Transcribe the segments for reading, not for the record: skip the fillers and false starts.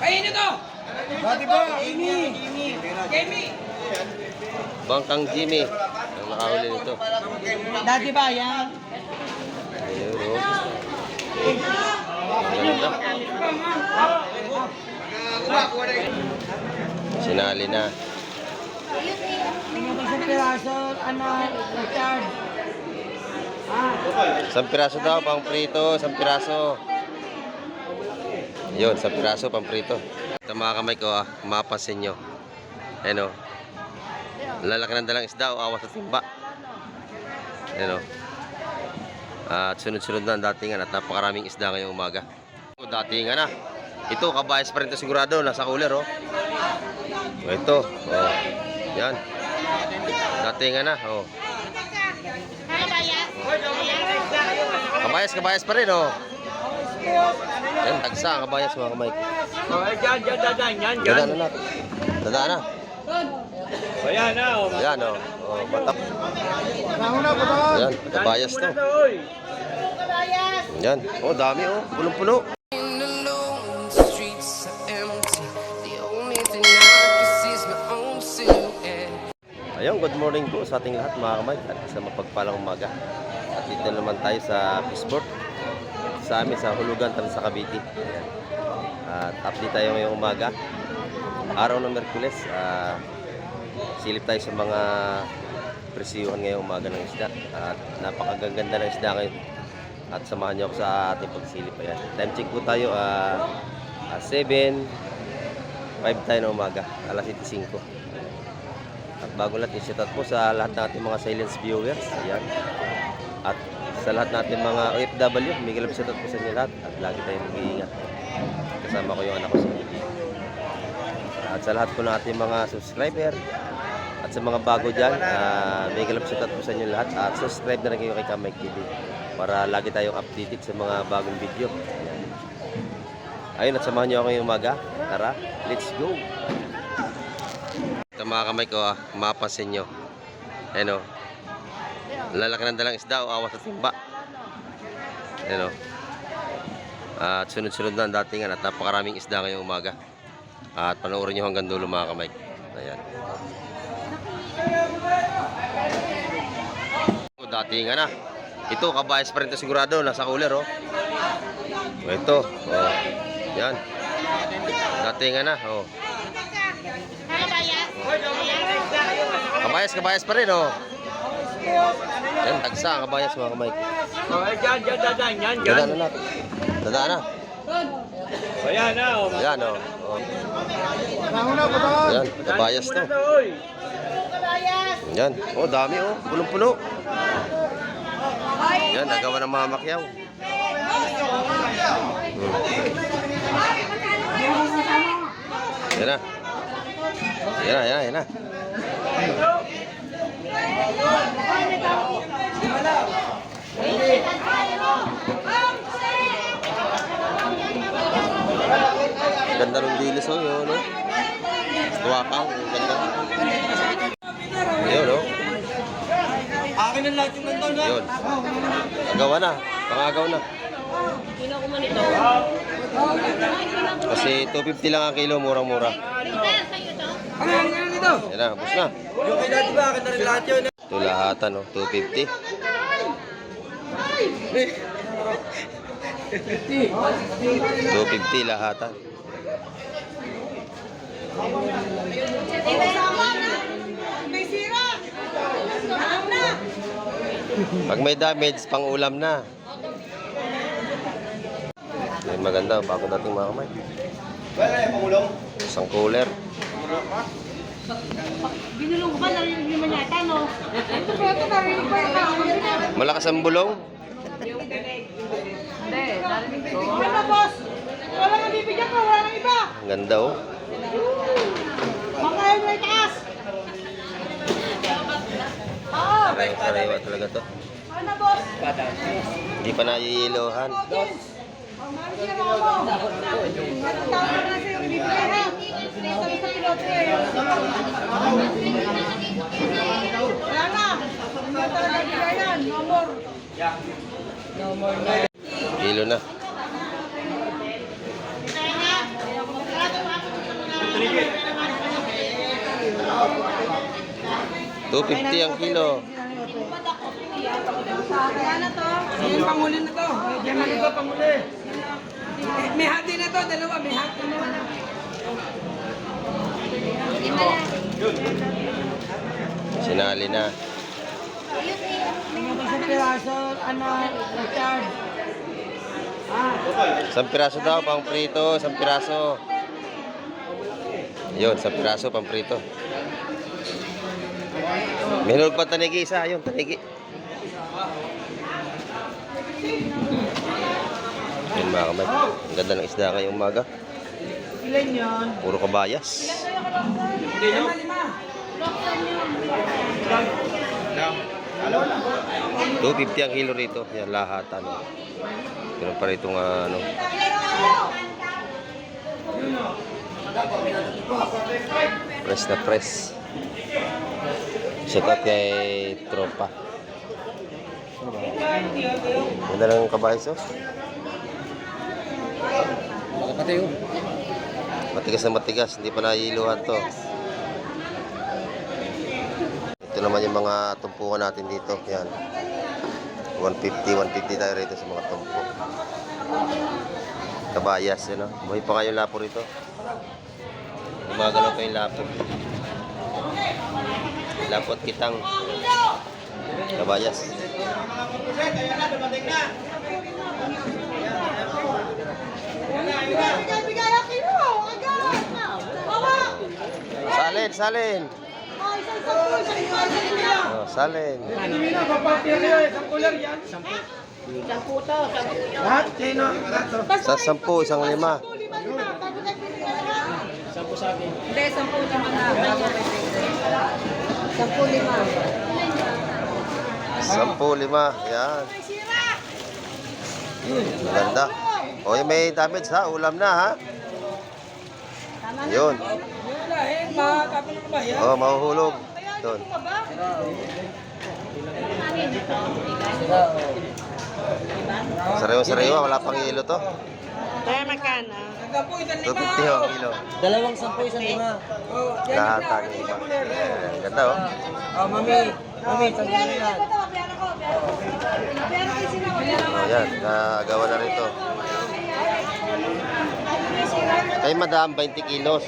Ayun ito! Dati ba? Jamie! Bangkang Jimmy ang nakahuli nito. Dati ba yan? Ayun, oh. Ganda. Sinali na. Isang piraso, Richard. Isang piraso daw, pang prito. Isang piraso. Yun, isang piraso, pang prito. Ito mga kamay ko, mapasin nyo. Ayan o. Lalaki ng dalang isda o awas sa timba. Ayan o. At sunod-sunod na ang datingan at napakaraming isda ngayong umaga. Datingan na. Ito, kabayas pa rin ito sigurado. Nasa cooler o. Ito. O. Yan. Datingan na. O. Kabayas pa rin o. Yan, tagsa ang kabayas mga kamay. Dadaan na natin. Dadaan na. Ayan na. Yan o. Matap. Yan, kabayas to. Yan. O, dami o. Punong-puno. Ayun, good morning po sa ating lahat mga kamay at sa mapagpalang umaga. At dito naman tayo sa fishport sa amin sa Hulugan, sa Cavite. At update tayo ngayong umaga. Araw ng Merkules. Silip tayo sa mga presyuhan ngayong umaga ng isda. At napakaganda ng isda ngayon. At samahan niyo ako sa ating pagsilip. Ayan. Time check po tayo 7:05 tayo ng umaga. Alas 7:05. At bago natin, shoutout po sa lahat ng ating mga silence viewers. Ayan. At sa lahat natin mga OFW, may galap shoutout po sa inyo lahat. At lagi tayong mag-iingat. Kasama ko yung anak ko sa inyo. At sa lahat po ng ating mga subscriber at sa mga bago dyan, may galap shoutout po sa inyo lahat. At subscribe na rin kayo kay Kamay TV para lagi tayong updated sa mga bagong video. Ayan. Ayun, at samahan nyo ako ngayong umaga. Tara, let's go! Ito mga kamay ko, mapasin nyo. Ayan o. Lalaki ng dalang isda o awas sa timba. Ayan o. At sunod-sunod na ang datingan at napakaraming isda ngayong umaga. At panoorin nyo hanggang dulo mga kamay. Ayan. Datingan na. Ito, kabayas pa rin ito sigurado. Nasa cooler o. Ito. O. Yan. Datingan na. O. Kabayas pa rin oh. Yan, tagsa ang kabayas mga kamay. Dadaan na natin. Dadaan na. Ayan na. Yan oh. Yan, kabayas to. Yan, oh dami oh. Punong-puno. Yan, nagawa ng mga makyaw. Yan na. Yan na. Ganda ng dilis oh, yun no? Tuwakaw, ganda. Ayun no? Akin ang lahat yung nandun na. Yun. Agawa na, pangagaw na. Kasi 250 lang ang kilo, murang-mura. Ano dito? Yan na, bus na. Yung kay dati ba, akin na rin lahat yun. Ito lahatan, no? 250. 250 lahatan. Pag may damage, pang ulam na. Ay, maganda, bago dating mga kamay. Isang cooler. Binulong ko ba? Narinig naman yata, no? Ito narinig ko yung Malakas ang bulong. Hindi, narinig ko. Ano, boss? Wala nang bibigyan ko, wala nang iba. Ang ganda, oh. Mga ayaw may taas. Oo. Sariwa talaga to. Ano, boss? Hindi pa naiilohan. Marigyan mo ako. Tama na sa yung bibigyan, ha? Sabi sa piloto, eh. Wala na. Hindi talaga bigay yan. No more. Kilo na. Tunigit. 250 ang kilo. Kaya na to. Yung panguli na to. Diyan na ito, panguli. May hati na to, dalawa. May hati na. Sinali na. Isang piraso, Richard. Isang piraso daw, pang prito. Isang piraso. Yun, isang piraso, pang prito. May hulog pa tanigi isa. Yun, tanigi. Yun mga kamay. Ang ganda ng isda ngayong umaga. Ilan yun? Puro kabayas. Lima, lima. 250 ang kilo rito. Yan, lahatan. Meron pa rito nga, ano. Press na press. Shout out kay Tropa. Ganda ng kabayas, oh. Matigas na matigas. Hindi pa naiiluhan to. Ito naman yung mga tumpukan natin dito. Yan. 150 tayo rito sa mga tumpok. Kabayas, yun, no? Buhay pa kayo lapo rito. Gumagalaw pa yung lapo. Lapo at kitang. Kabayas. Bigay ang kilo. Agad. Bawa. Salin, salin. Oh, isang sampu, isang lima, isang lima. Oh, salin. Ano na, papapili eh. Isang kulang yan. Lahat, sino? Sa 10, isang 5. Lima. Bago tayo pili ka na. Hindi, 10 lima na. 10 lima. 10, 5. Yan. May sira. Ganda. O, yung may damage ha. Ulam na ha. Tama na. Yun. Wala eh, makakapin ko ba yan? Oh, mahuhulog. Doon. Ano ba? Sariwa-sariwa. Wala pang ilo to. Kaya magkano? Nagkapo, isang lima. 250 ang kilo. Dalawang 10, isang lima. Oh, yan Lahat na. ang iba. Ayan, ganda oh. Oh, mami. Mami, isang lima Bayaran yan. ko ito, bayaran ko. Bayaran ko sino, bayaran ko. Ayan, nagawa na rito. Kay madam, 20 kilos.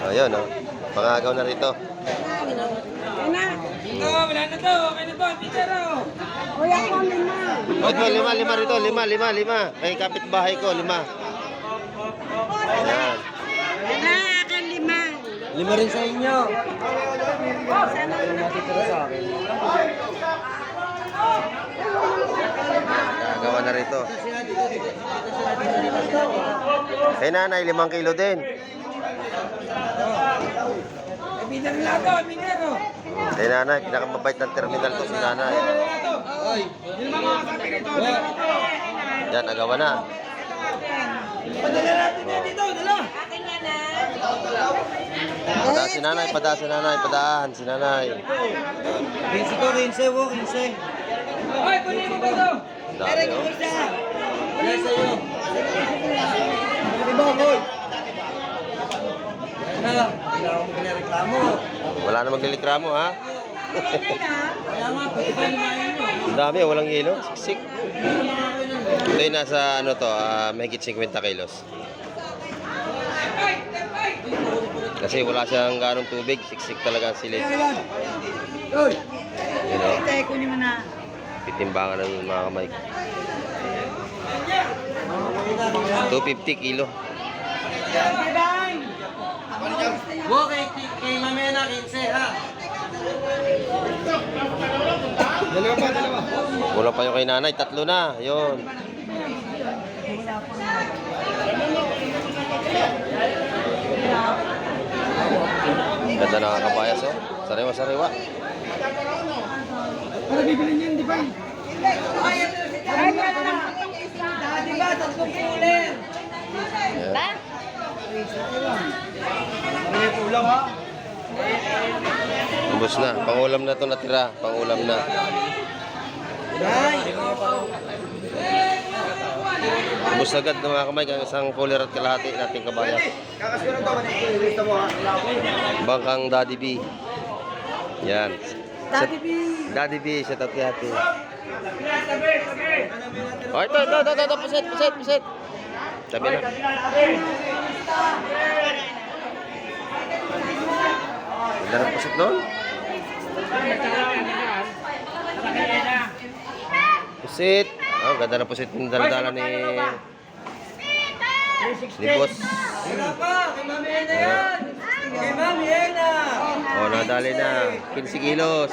Ayun oh. Pangagaw na rito. Ito, wala na to. Okay na to. Teacher, oh. Uy, ako ang lima. Oh, ito, 5 rito. 5. Kay kapitbahay ko, 5. Ayan. Akan lima. 5 rin sa inyo. Nagawa na rito. Kay nanay, 5 kilo din. Bidar nila to, bidar, oh. Kay nanay, pinakamabait ng terminal to si nanay. Oy, yung mga kapi nito, dala na to. Yan, nagawa na. Padala natin yan dito, dala. Akin yan na. Padaan si nanay, padaan si nanay, padaan si nanay. 15 ko, 15, wo, 15. Oy, kunin mo ba to? Dami, oh. Wala sa'yo. Diba, boy? Wala akong pinareklamo. Wala na maglilikramo, ha? Kaya nga, pwede ba limahin mo? Ang dami, walang yelo. Siksik. Ito yung nasa, ano to, mahigit 50 kilos. Kasi wala siyang ganong tubig. Siksik talaga ang silid. Oy! You know? Ito, kunin mo na. Pitimbangan ng mga kamay. 250 kilo. Wo, kay mamaya na, 15, ha? Dalawa pa, dalawa. Wala pa yung kay nanay, 3 na. Yun. Ganda na kabayas, oh. Sariwa-sariwa. Ano bibili niyan, di ba? Ay, wala na. Di ba, 3 kulir. Ayan. May kulang, ha? Ubus na. Pangulam na to natira. Pangulam na. Ay! Ubus agad ng mga kamay ang isang cooler at kalahati nating kabayas. Kakasunan to, manipulista mo ha. Bangkang Daddy B. Yan. Daddy B. Daddy B, shout out kay ate. Oh, ito, puset. Sabi na. Ganda ng puset doon. Pusit. Oh, ganda ng pusit yung daladala ni Boss. Wala pa, kay Mami Ena yan. Kay Mami Ena. Oh, nadali na. 15 kilos.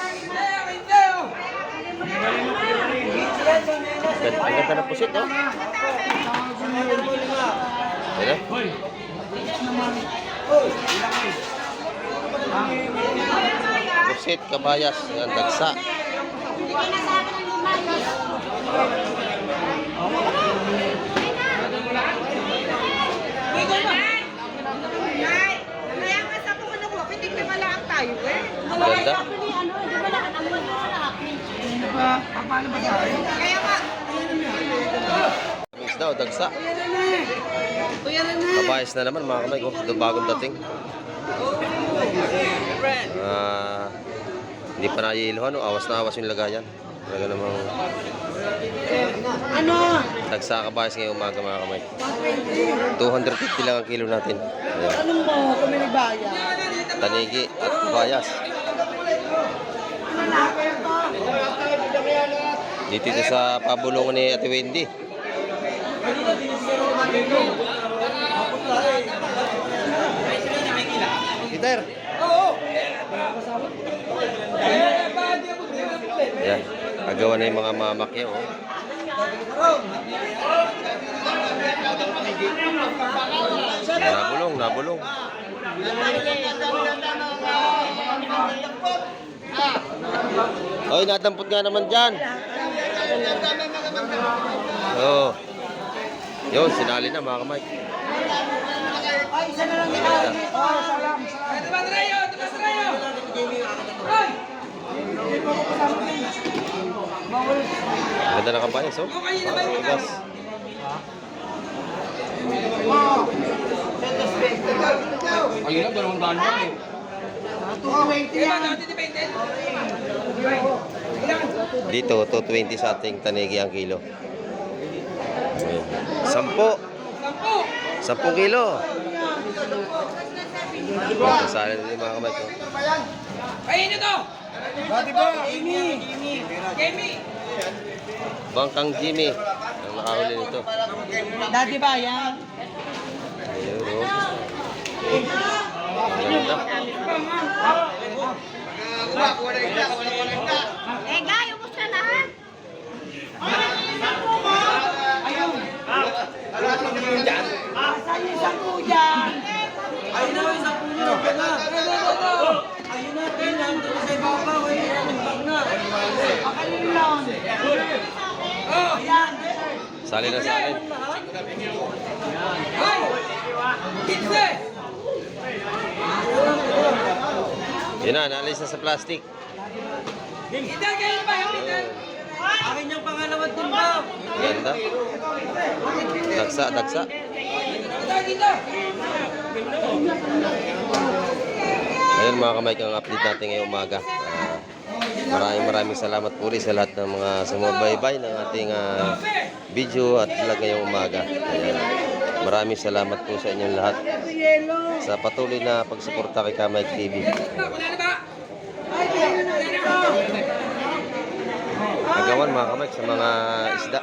Ang ganda ng pusit, oh. Ayan na. Pusit, kabayas. Yan, dagsa. Ganda. Mix daw, dagsa. Kabayas na naman mga kamay ko. Bagong dating. Hindi pa naiiluhan. Awas na awas yung lagayan. Talaga namang dagsa kabayas ngayong umaga mga kamay. 250 lang ang kilo natin. Ayan. Anong mo kung may bayan? Tanigi at kabayas. Dito ito sa pabulungan ni Ate Wendy. Peter. Yan. Agawan na yung mga mamakya. Oh. Nabulong. Oy, nadampot nga naman dyan. Oh. Yun, sinali na mga kamay. Ay, isa na lang nila. Oh, salam. Ganda na kabayas, oh. Tigas. Ayun lang, dalawang daan mo eh. 220 yan. Dito, 220 sa ating tanigi ang kilo. 10 kilo. Kasali na yung mga kamay ko. Ayun ito! Dati ba? Amy. Bangkang Jimmy. Ang nakahuli nito. Dati ba yan? Ayun, oh. Ganda. Guy, ubos na na ha? Saan yung isang po dyan? Ayun na, isang puno. Ayun na, tingnan. Doon sa ibabaw. Ayun na, nagbag na. Pakalin lang. Ayan. Sali na. Ay! Kitse! Yun na, naalis na sa plastic. Peter, kayo ba yung Peter? Akin yung pangalawang timba. Ganda. Dagsa. Dito! Ayun mga kamay, ang update natin ngayong umaga. Maraming salamat po rin sa lahat ng mga sumubaybay ng ating video at vlog ngayong umaga. Ayan. Maraming salamat po sa inyong lahat sa patuloy na pagsuporta kay Kamay TV. Agawan mga kamay sa mga isda.